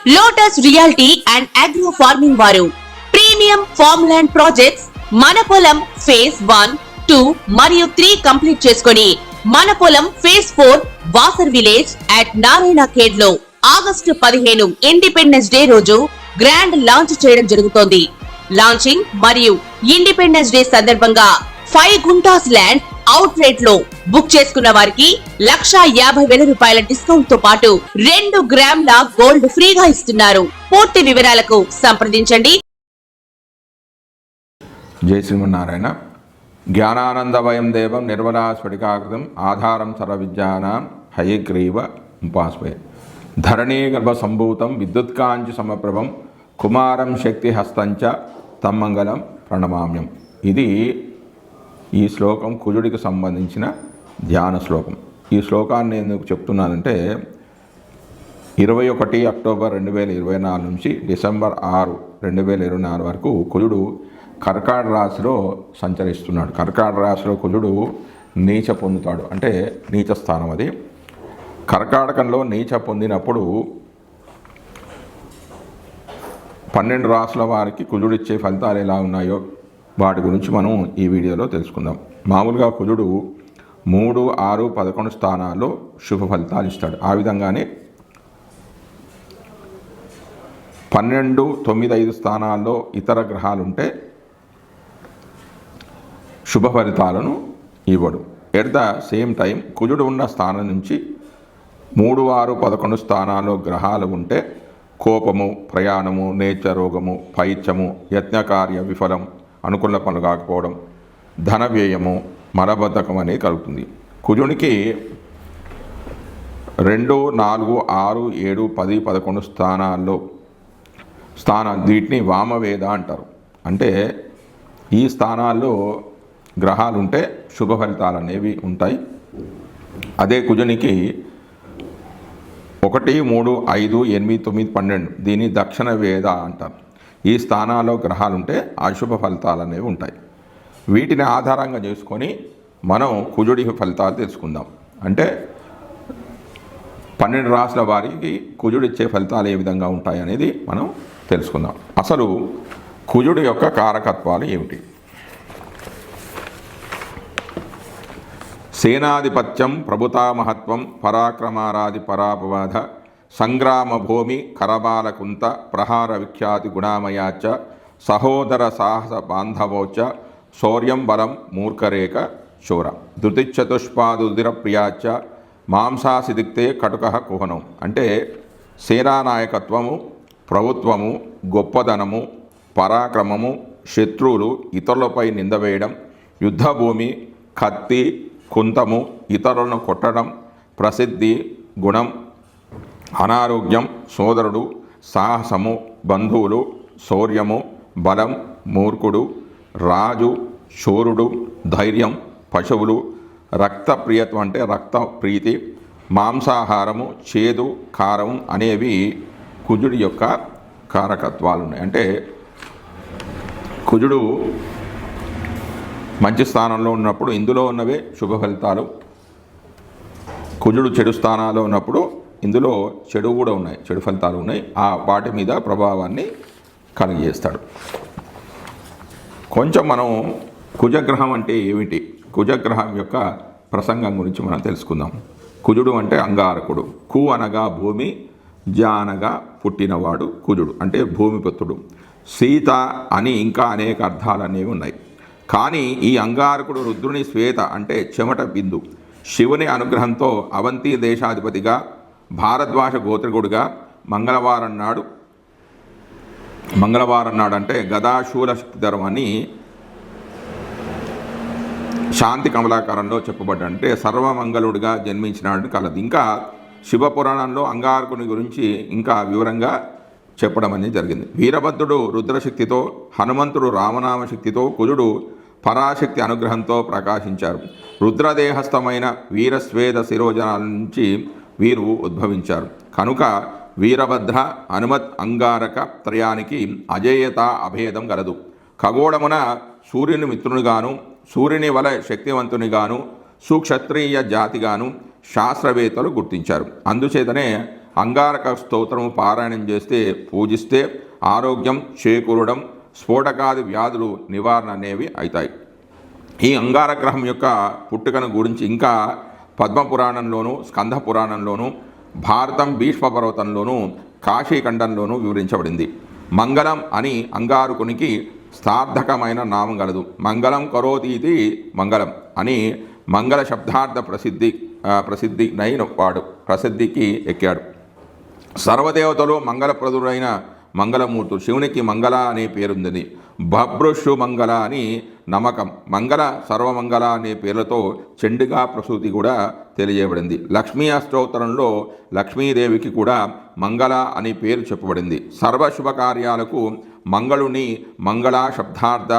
Lotus reality and agro farming వారు premium farm land projects మన పొలం ఫేజ్ 1, 2 మరియు 3 కంప్లీట్ చేసుకొని మన పొలం phase 4 Wasar village at Narayana Khed లో ఆగస్టు 15 ఇండిపెండెన్స్ డే రోజు గ్రాండ్ లాంచ్ చేయడం జరుగుతోంది. లాంచింగ్ మరియు ఇండిపెండెన్స్ డే సందర్భంగా 5 గుంటాస్ ల్యాండ్ అవుట్ రేట్ లో బుక్ చేసుకున్న వారికి 1,50,000 రూపాయల డిస్కౌంట్ తో పాటు 2 గ్రాముల గోల్డ్ ఫ్రీగా ఇస్తున్నారు. పూర్తి వివరాలకు సంప్రదించండి. జై శ్రీమన్నారాయణ. జ్ఞానానందవయం దేవం నిర్మలా స్ఫటికాకృతం ఆధారం సర్వవిద్యానాం హయగ్రీవ ఉపాస్మహే. ధరణీ గర్భ సంభూతం విద్యుత్కాంచి సమప్రభం కుమారం శక్తి హస్తంచ తమ్మంగళం ప్రణమామ్యం. ఇది ఈ శ్లోకం కుజుడికి సంబంధించిన ధ్యాన శ్లోకం. ఈ శ్లోకాన్ని ఎందుకు చెప్తున్నానంటే 21 అక్టోబర్ 2024 నుంచి డిసెంబర్ 6, 2024 వరకు కుజుడు కర్కాటక రాశిలో సంచరిస్తున్నాడు. కర్కాటక రాశిలో కుజుడు నీచ పొందుతాడు, అంటే నీచ స్థానం అది. కర్కాటకంలో నీచ పొందినప్పుడు 12 రాశుల వారికి కుజుడిచ్చే ఫలితాలు ఎలా ఉన్నాయో వాటి గురించి మనం ఈ వీడియోలో తెలుసుకుందాం. మామూలుగా కుజుడు 3, 6, 11 స్థానాల్లో శుభ ఫలితాలు ఇస్తాడు. ఆ విధంగానే 12, 9, 5 స్థానాల్లో ఇతర గ్రహాలు ఉంటే శుభ ఫలితాలను ఇవ్వడు. ఎట్ ద సేమ్ టైం కుజుడు ఉన్న స్థానం నుంచి 3, 6, 11 స్థానాల్లో గ్రహాలు ఉంటే కోపము, ప్రయాణము, నేత్ర రోగము, పైత్యము, యజ్ఞకార్య విఫలం, అనుకూల పనులు కాకపోవడం, ధన వ్యయము, మలబద్ధకం అనేది కలుగుతుంది. కుజునికి 2, 4, 6, 7, 10, 11 స్థానాల్లో వీటిని వామవేద అంటారు. అంటే ఈ స్థానాల్లో గ్రహాలు ఉంటే శుభ ఫలితాలు అనేవి ఉంటాయి. అదే కుజునికి 1, 3, 5, 8, 9, 12 దీన్ని దక్షిణ వేద అంటారు. ఈ స్థానాల్లో గ్రహాలు ఉంటే అశుభ ఫలితాలు అనేవి ఉంటాయి. వీటిని ఆధారంగా చేసుకొని మనం కుజుడి ఫలితాలు తెలుసుకుందాం. అంటే 12 రాశుల వారికి కుజుడు ఇచ్చే ఫలితాలు ఏ విధంగా ఉంటాయి అనేది మనం తెలుసుకుందాం. అసలు కుజుడి యొక్క కారకత్వాలు ఏమిటి? సేనాధిపత్యం, ప్రభుతామహత్వం, పరాక్రమారాది పరాపవాద, సంగ్రామ భూమి, కరబాలకుంత, ప్రహార విఖ్యాతి గుణామయాచ, సహోదర సాహస బాంధవోచ, శౌర్యం బలం మూర్ఖరేఖ శూర, ధృతిచతుష్పాదుదిర ప్రియాచ, మాంసాసిదిక్తే కటుక కుహనం. అంటే సేనానాయకత్వము, ప్రభుత్వము, గొప్పదనము, పరాక్రమము, శత్రువులు ఇతరులపై నిందవేయడం, యుద్ధభూమి, కత్తి, కుంతము, ఇతరులను కొట్టడం, ప్రసిద్ధి, గుణం, అనారోగ్యం, సోదరుడు, సాహసము, బంధువులు, శౌర్యము, బలం, మూర్ఖుడు, రాజు, శూరుడు, ధైర్యం, పశువులు, రక్తప్రియత్వం అంటే రక్త ప్రీతి, మాంసాహారము, చేదు, కారం అనేవి కుజుడి యొక్క కారకత్వాలు ఉన్నాయి. అంటే కుజుడు మంచి స్థానంలో ఉన్నప్పుడు ఇందులో ఉన్నవే శుభ ఫలితాలు, కుజుడు చెడు స్థానాల్లో ఉన్నప్పుడు ఇందులో చెడు కూడా ఉన్నాయి, చెడు ఫలితాలు ఉన్నాయి. ఆ వాటి మీద ప్రభావాన్ని కలిగజేస్తాడు. కొంచెం మనం కుజగ్రహం అంటే ఏమిటి, కుజగ్రహం యొక్క ప్రసంగం గురించి మనం తెలుసుకుందాం. కుజుడు అంటే అంగారకుడు. కు అనగా భూమి, జ అనగా పుట్టినవాడు కుజుడు, అంటే భూమిపుత్రుడు. సీత అని ఇంకా అనేక అర్థాలు అనేవి ఉన్నాయి. కానీ ఈ అంగారకుడు రుద్రుని శ్వేత అంటే చెమట బిందు, శివుని అనుగ్రహంతో అవంతి దేశాధిపతిగా, భారద్వాజ గోత్రికుడుగా మంగళవారం నాడు అంటే గదాశూల శక్తిధరం అని శాంతి కమలాకారంలో చెప్పబడ్డాడు. అంటే సర్వమంగళుడిగా జన్మించినాడు కలదు. ఇంకా శివపురాణంలో అంగారకుని గురించి ఇంకా వివరంగా చెప్పడం అనేది జరిగింది. వీరభద్రుడు రుద్రశక్తితో, హనుమంతుడు రామనామ శక్తితో, కుజుడు పరాశక్తి అనుగ్రహంతో ప్రకాశించారు. రుద్రదేహస్థమైన వీరస్వేద శిరోజనాల నుంచి వీరు ఉద్భవించారు. కనుక వీరభద్ర, హనుమత్, అంగారక త్రయానికి అజేయత అభేదం గలదు. ఖగోళమున సూర్యుని మిత్రునిగాను, సూర్యుని వల శక్తివంతునిగాను, సుక్షత్రియ జాతిగాను శాస్త్రవేత్తలు గుర్తించారు. అందుచేతనే అంగారక స్తోత్రము పారాయణం చేస్తే పూజిస్తే ఆరోగ్యం చేకూరడం, స్ఫోటకాది వ్యాధులు నివారణ అనేవి అవుతాయి. ఈ అంగారగ్రహం యొక్క పుట్టుకను గురించి ఇంకా పద్మపురాణంలోను, స్కంద పురాణంలోను, భారతం భీష్మ పర్వతంలోను, కాశీఖండంలోనూ వివరించబడింది. మంగళం అని అంగారకునికి సార్థకమైన నామం గలదు. మంగళం కరోతీతి మంగళం అని మంగళ శబ్దార్థ ప్రసిద్ధికి ఎక్కాడు. సర్వదేవతలు మంగళప్రదుడైన మంగళమూర్తుడు. శివునికి మంగళ అనే పేరుంది. బభ్రుషు మంగళ అని నమ్మకం. మంగళ, సర్వమంగళ అనే పేర్లతో చండిగా ప్రసూతి కూడా తెలియబడింది. లక్ష్మీ అష్టోత్తరంలో లక్ష్మీదేవికి కూడా మంగళ అనే పేరు చెప్పబడింది. సర్వశుభకార్యాలకు మంగళుని మంగళ శబ్దార్థ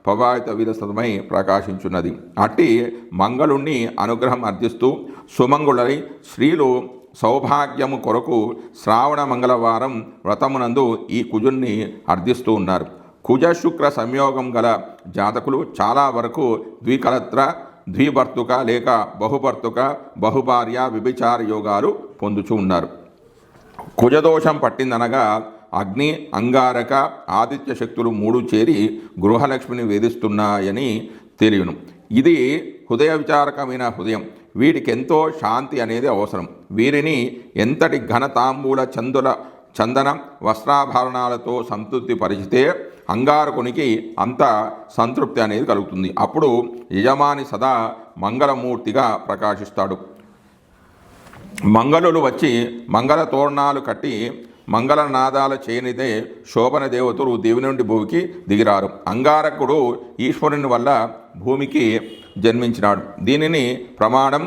ప్రభావిత విరసమై ప్రకాశించున్నది. అట్టి మంగళుణ్ణి అనుగ్రహం అర్థిస్తూ సుమంగుళై స్త్రీలు సౌభాగ్యము కొరకు శ్రావణ మంగళవారం వ్రతమునందు ఈ కుజుణ్ణి అర్థిస్తూ ఉన్నారు. కుజ శుక్ర సంయోగం గల జాతకులు చాలా వరకు ద్విభర్తుక లేక బహుభర్తుక, బహుభార్య, వ్యభిచార యోగాలు పొందుచూ ఉన్నారు. కుజదోషం పట్టిందనగా అగ్ని, అంగారక, ఆదిత్య శక్తులు మూడు చేరి గృహలక్ష్మిని వేధిస్తున్నాయని తెలియను. ఇది హృదయ విచారకమైన హృదయం. వీటికి ఎంతో శాంతి అనేది అవసరం. వీరిని ఎంతటి ఘనతాంబూల చందన వస్త్రాభరణాలతో సంతృప్తి పరిచితే అంగారకునికి అంత సంతృప్తి అనేది కలుగుతుంది. అప్పుడు యజమాని సదా మంగళమూర్తిగా ప్రకాశిస్తాడు. మంగళులు వచ్చి మంగళ తోరణాలు కట్టి మంగళనాదాలు చేయనిదే శోభన దేవతలు దేవి నుండి భూమికి దిగిరారు. అంగారకుడు ఈశ్వరుని వల్ల భూమికి జన్మించినాడు. దీనిని ప్రమాణం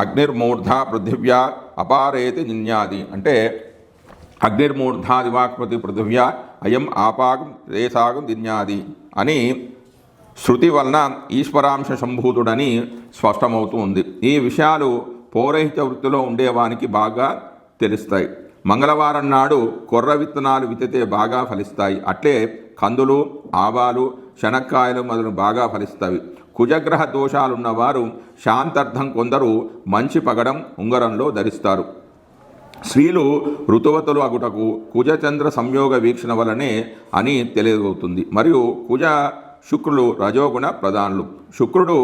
అగ్నిర్మూర్ధ పృథివ్యా అపారేతి నిన్యాది అంటే అగ్నిర్మూర్ధాదివాక్పతి పృథివ్యా అయం ఆపాగం రేసాగం దిన్యాది అని శృతి వలన ఈశ్వరాంశ సంభూతుడని స్పష్టమవుతూ ఉంది. ఈ విషయాలు పౌరహిత్య వృత్తిలో ఉండేవానికి బాగా తెలుస్తాయి. మంగళవారం నాడు కొర్ర విత్తనాలు విత్తితే బాగా ఫలిస్తాయి. అట్లే కందులు, ఆవాలు, శనక్కాయలు మొదలు బాగా ఫలిస్తాయి. కుజగ్రహ దోషాలున్నవారు శాంతార్థం కొందరు మంచి పగడం ఉంగరంలో ధరిస్తారు. స్త్రీలు ఋతువతులు అగుటకు కుజచంద్ర సంయోగ వీక్షణ వలనే అని తెలియవుతుంది. మరియు కుజ శుక్రులు రజోగుణ ప్రధానులు. శుక్రుడు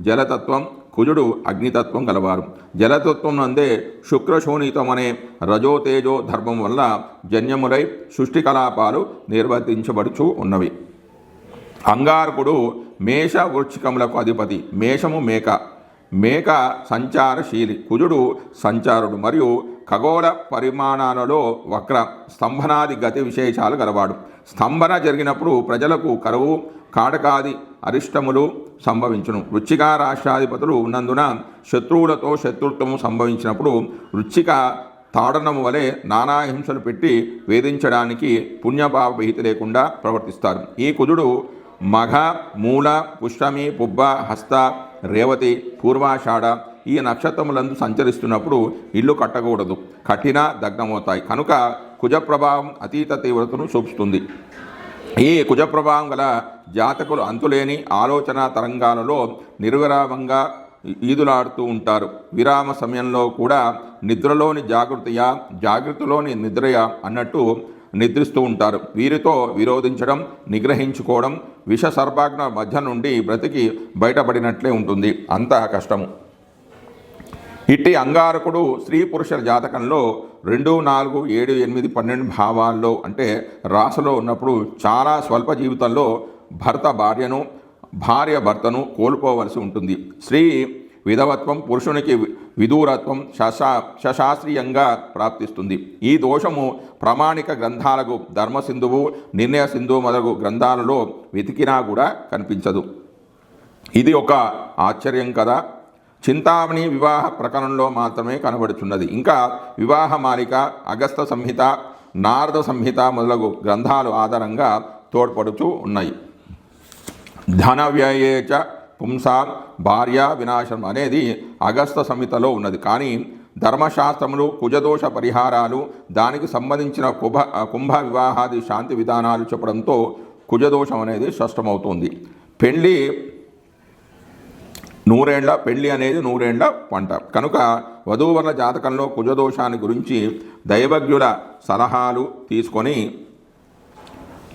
జలతత్వం, కుజుడు అగ్నితత్వం గలవారు. జలతత్వం నందే శుక్రశోణితం అనే రజోతేజో ధర్మం వల్ల జన్యములై సృష్టి కలాపాలు నిర్వర్తించబడుచు ఉన్నవి. అంగారకుడు మేష వృచ్చికములకు అధిపతి. మేషము మేక సంచారశీలి, కుజుడు సంచారుడు మరియు ఖగోళ పరిమాణాలలో వక్ర స్తంభనాది గతి విశేషాలు గలవాడు. స్తంభన జరిగినప్పుడు ప్రజలకు కరువు, కాటకాది అరిష్టములు సంభవించును. వృచ్చిక రాష్ట్రాధిపతులు ఉన్నందున శత్రువులతో శత్రుత్వము సంభవించినప్పుడు వృచ్చిక తాడనము వలె నానా హింసలు పెట్టి వేధించడానికి పుణ్యభావ విహితి లేకుండా ప్రవర్తిస్తారు. ఈ కుజుడు మఘ, మూల, పుష్యమి, పుబ్బ, హస్త, రేవతి, పూర్వాషాఢ ఈ నక్షత్రములందు సంచరిస్తున్నప్పుడు ఇల్లు కట్టకూడదు. కఠిన దగ్ధమవుతాయి. కనుక కుజ ప్రభావం అతీత తీవ్రతను చూపుతుంది. ఈ కుజ ప్రభావం గల జాతకులు అంతులేని ఆలోచన తరంగాలలో నిర్విరామంగా ఈదులాడుతూ ఉంటారు. విరామ సమయంలో కూడా నిద్రలోని జాగృతియా, జాగృతిలోని నిద్రయా అన్నట్టు నిద్రిస్తూ ఉంటారు. వీరితో విరోధించడం, నిగ్రహించుకోవడం విష సర్పాగ్న మధ్య నుండి బ్రతికి బయటపడినట్లే ఉంటుంది. అంత కష్టము. ఇట్టి అంగారకుడు స్త్రీ పురుషుల జాతకంలో 2, 4, 7, 8, 12 భావాల్లో అంటే రాశిలో ఉన్నప్పుడు చాలా స్వల్ప జీవితంలో భార్య భర్తను కోల్పోవలసి ఉంటుంది. స్త్రీ విధవత్వం, పురుషునికి విదూరత్వం శశాస్త్రీయంగా ప్రాప్తిస్తుంది. ఈ దోషము ప్రామాణిక గ్రంథాలకు ధర్మసింధువు, నిర్ణయ సింధువు మొదలగు గ్రంథాలలో వెతికినా కూడా కనిపించదు. ఇది ఒక ఆశ్చర్యం కదా. చింతామణి వివాహ ప్రకరణంలో మాత్రమే కనబడుచున్నది. ఇంకా వివాహ మాలిక, అగస్త సంహిత, నారద సంహిత మొదలగు గ్రంథాలు ఆధారంగా తోడ్పడుతూ ఉన్నాయి. ధన వ్యయేచ పుంసా భార్య వినాశం అనేది అగస్త సంహితలో ఉన్నది. కానీ ధర్మశాస్త్రములు, కుజదోష పరిహారాలు, దానికి సంబంధించిన కుంభ వివాహాది శాంతి విధానాలు చెప్పడంతో కుజదోషం అనేది స్పష్టమవుతుంది. పెళ్లి నూరేండ్ల పెళ్లి అనేది నూరేండ్ల పంట కనుక వధూవరుల జాతకంలో కుజదోషాన్ని గురించి దైవజ్ఞుల సలహాలు తీసుకొని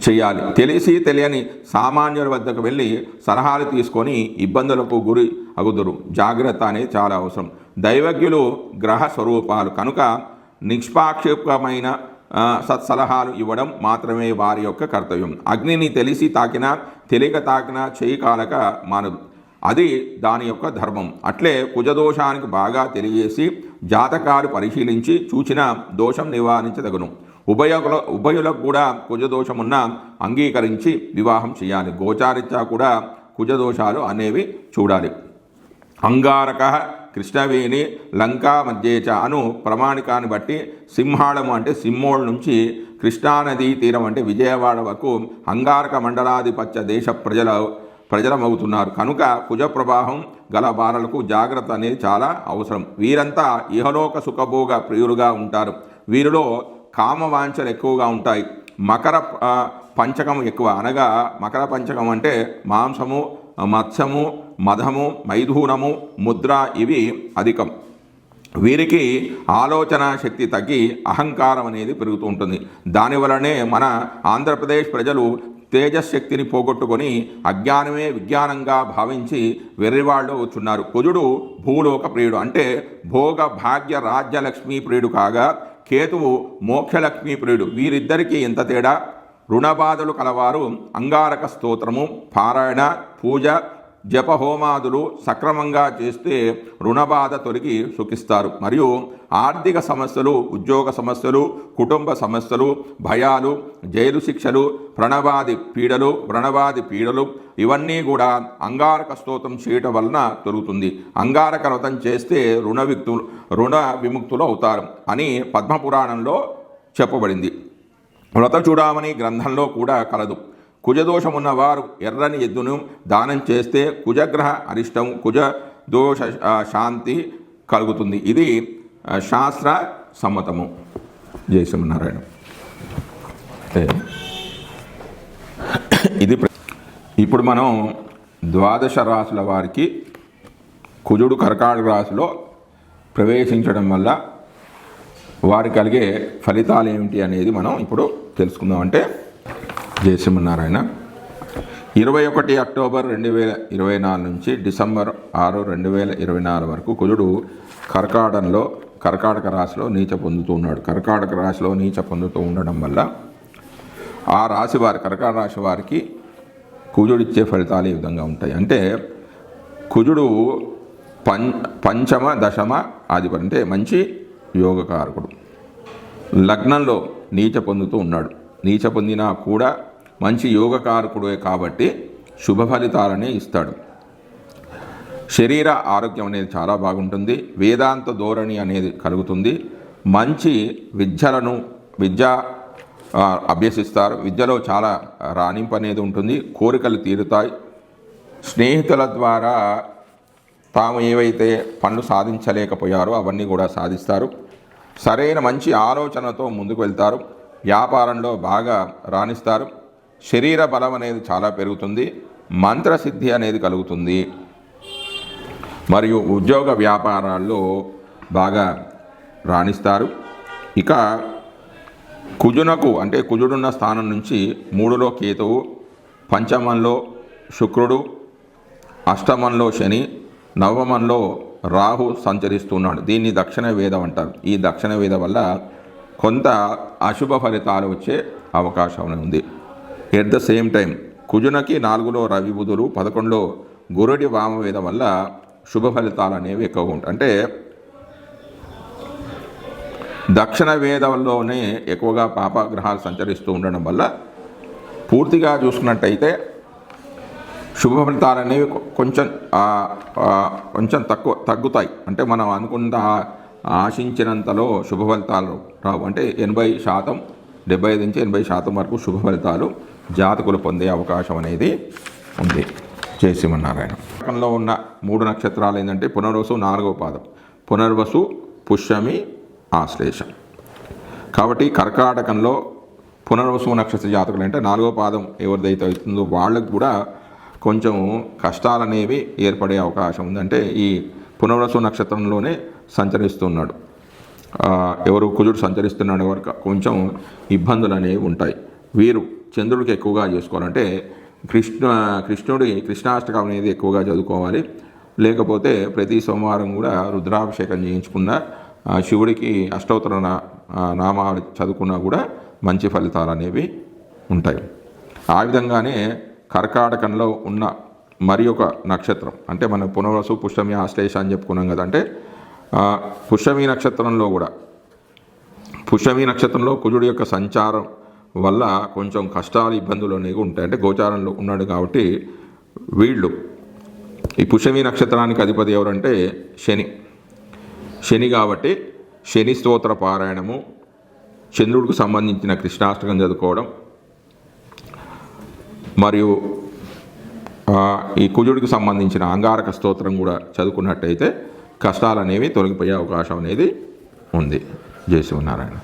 చేయాలి. తెలిసి తెలియని సామాన్యుల వద్దకు వెళ్ళి సలహాలు తీసుకొని ఇబ్బందులకు గురి అగుదురు. జాగ్రత్త అనేది చాలా అవసరం. దైవజ్ఞులు గ్రహ స్వరూపాలు కనుక నిష్పాక్షికమైన సత్సలహాలు ఇవ్వడం మాత్రమే వారి యొక్క కర్తవ్యం. అగ్నిని తెలిసి తాకినా తెలియక తాకినా చేయి కాలక మానదు, అది దాని యొక్క ధర్మం. అట్లే కుజదోషానికి బాగా తెలియజేసి జాతకాలు పరిశీలించి చూచిన దోషం నివారించదగును. ఉభయులకు కూడా కుజదోషమున్న అంగీకరించి వివాహం చేయాలి. గోచారిత్యా కూడా కుజదోషాలు అనేవి చూడాలి. అంగారక కృష్ణవేణి లంకా మధ్యేచ అను ప్రమాణికాన్ని బట్టి సింహాళము అంటే సింహోళ నుంచి కృష్ణానదీ తీరం అంటే విజయవాడ వరకు అంగారక మండలాధిపత్య దేశ ప్రజలమవుతున్నారు. కనుక కుజ ప్రభావం గల బాలలకు జాగ్రత్త అనేది చాలా అవసరం. వీరంతా ఇహలోక సుఖభోగ ప్రియులుగా ఉంటారు. వీరిలో కామవాంఛలు ఎక్కువగా ఉంటాయి. మకర పంచకం ఎక్కువ, అనగా మకర పంచకం అంటే మాంసము, మత్స్యము, మదము, మైథూనము, ముద్ర ఇవి అధికం. వీరికి ఆలోచన శక్తి తగ్గి అహంకారం అనేది పెరుగుతూ ఉంటుంది. దానివలనే మన ఆంధ్రప్రదేశ్ ప్రజలు తేజశక్తిని పోగొట్టుకొని అజ్ఞానమే విజ్ఞానంగా భావించి వెర్రివాళ్ళు వచ్చున్నారు. కుజుడు భూలోక ప్రియుడు అంటే భోగ భాగ్య రాజ్యలక్ష్మీ ప్రియుడు కాగా కేతువు మోక్షలక్ష్మీ ప్రియుడు. వీరిద్దరికీ ఎంత తేడా! రుణబాధలు కలవారు అంగారక స్తోత్రము, పారాయణ, పూజ, జపహోమాదులు సక్రమంగా చేస్తే రుణబాధ తొలగి సుఖిస్తారు. మరియు ఆర్థిక సమస్యలు, ఉద్యోగ సమస్యలు, కుటుంబ సమస్యలు, భయాలు, జైలు శిక్షలు, వ్రణవాది పీడలు ఇవన్నీ కూడా అంగారక స్తోత్రం చేయటం వలన దొరుకుతుంది. అంగారక వ్రతం చేస్తే రుణ విముక్తులు అవుతారు అని పద్మపురాణంలో చెప్పబడింది. వ్రత చూడమని గ్రంథంలో కూడా కలదు. కుజదోషమున్న వారు ఎర్రని ఎద్దును దానం చేస్తే కుజగ్రహ అరిష్టం, కుజ దోష శాంతి కలుగుతుంది. ఇది శాస్త్ర సమ్మతము. జై శ్రీమన్నారాయణ. ఇది ఇప్పుడు మనం ద్వాదశ రాశుల వారికి కుజుడు కర్కాటక రాశిలో ప్రవేశించడం వల్ల వారికి కలిగే ఫలితాలు ఏమిటి అనేది మనం ఇప్పుడు తెలుసుకుందాం. అంటే జై శ్రీమన్నారాయణ. 21 అక్టోబర్ 2024 నుంచి డిసెంబర్ 6, 2024 వరకు కుజుడు కర్కాటక రాశిలో నీచ పొందుతూ ఉన్నాడు. కర్కాటక రాశిలో నీచ పొందుతూ ఉండడం వల్ల ఆ రాశి వారి కర్కాటక రాశి వారికి కుజుడిచ్చే ఫలితాలు ఈ విధంగా ఉంటాయి. అంటే కుజుడు పంచమ దశమ ఆధిపతి అంటే మంచి యోగకారకుడు. లగ్నంలో నీచ పొందుతూ ఉన్నాడు. నీచ పొందినా కూడా మంచి యోగకారకుడే కాబట్టి శుభ ఫలితాలనే ఇస్తాడు. శరీర ఆరోగ్యం అనేది చాలా బాగుంటుంది. వేదాంత ధోరణి అనేది కలుగుతుంది. మంచి విద్య అభ్యసిస్తారు. విద్యలో చాలా రాణింపు అనేది ఉంటుంది. కోరికలు తీరుతాయి. స్నేహితుల ద్వారా తాము ఏవైతే పనులు సాధించలేకపోయారో అవన్నీ కూడా సాధిస్తారు. సరైన మంచి ఆలోచనతో ముందుకు వెళ్తారు. వ్యాపారంలో బాగా రాణిస్తారు. శరీర బలం అనేది చాలా పెరుగుతుంది. మంత్రసిద్ధి అనేది కలుగుతుంది. మరియు ఉద్యోగ వ్యాపారాల్లో బాగా రాణిస్తారు. ఇక కుజునకు అంటే కుజుడున్న స్థానం నుంచి 3లో కేతువు, పంచమంలో శుక్రుడు, అష్టమంలో శని, నవమంలో రాహు సంచరిస్తున్నాడు. దీన్ని దక్షిణ వేదం అంటారు. ఈ దక్షిణ వేదం వల్ల కొంత అశుభ ఫలితాలు వచ్చే అవకాశం ఉంది. ఎట్ ద సేమ్ టైం కుజునకి 4లో రవి బుధుడు, 11లో గురుడి వామవేదం వల్ల శుభ ఫలితాలు అనేవి ఎక్కువగా ఉంటాయి. అంటే దక్షిణ వేదంలోనే ఎక్కువగా పాపగ్రహాలు సంచరిస్తూ ఉండడం వల్ల పూర్తిగా చూసుకున్నట్టయితే శుభ ఫలితాలు అనేవి కొంచెం తగ్గుతాయి. అంటే మనం అనుకున్న ఆశించినంతలో శుభ ఫలితాలు రావు. అంటే 80%, 75 నుంచి 80% వరకు శుభ ఫలితాలు జాతకులు పొందే అవకాశం అనేది ఉంది. జై శ్రీమన్నారాయణ. లో ఉన్న 3 నక్షత్రాలు ఏంటంటే పునర్వసు 4వ పాదం, పునర్వసు, పుష్యమి, ఆశ్లేష. కాబట్టి కర్కాటకంలో పునర్వసు నక్షత్ర జాతకులు అంటే 4వ పాదం ఎవరిదైతే అవుతుందో వాళ్ళకు కూడా కొంచెం కష్టాలు అనేవి ఏర్పడే అవకాశం ఉంది. అంటే ఈ పునర్వసు నక్షత్రంలోనే సంచరిస్తున్నాడు, ఎవరు కుజుడు సంచరిస్తున్నాడు వరకు కొంచెం ఇబ్బందులు అనేవి ఉంటాయి. వీరు చంద్రుడికి ఎక్కువగా చేసుకోవాలంటే కృష్ణుడి కృష్ణాష్టకం అనేది ఎక్కువగా చదువుకోవాలి. లేకపోతే ప్రతి సోమవారం కూడా రుద్రాభిషేకం చేయించుకున్న శివుడికి అష్టోత్తర నామాలు చదువుకున్నా కూడా మంచి ఫలితాలు అనేవి ఉంటాయి. ఆ విధంగానే కర్కాటకంలో ఉన్న మరి ఒక నక్షత్రం అంటే మన పునర్వసు, పుష్యమి, ఆశ్లేష అని చెప్పుకున్నాం కదా. అంటే పుష్యమి నక్షత్రంలో కూడా పుష్యమి నక్షత్రంలో కుజుడి యొక్క సంచారం వల్ల కొంచెం కష్టాలు, ఇబ్బందులు అనేవి ఉంటాయి. అంటే గోచారంలో ఉన్నాడు కాబట్టి వీళ్ళు ఈ పుష్యమి నక్షత్రానికి అధిపతి ఎవరంటే శని కాబట్టి శని స్తోత్ర పారాయణము, చంద్రుడికి సంబంధించిన కృష్ణాష్టకం చదువుకోవడం, మరియు ఈ కుజుడికి సంబంధించిన అంగారక స్తోత్రం కూడా చదువుకున్నట్టయితే కష్టాలు అనేవి తొలగిపోయే అవకాశం అనేది ఉంది. జై శ్రీమన్నారాయణ.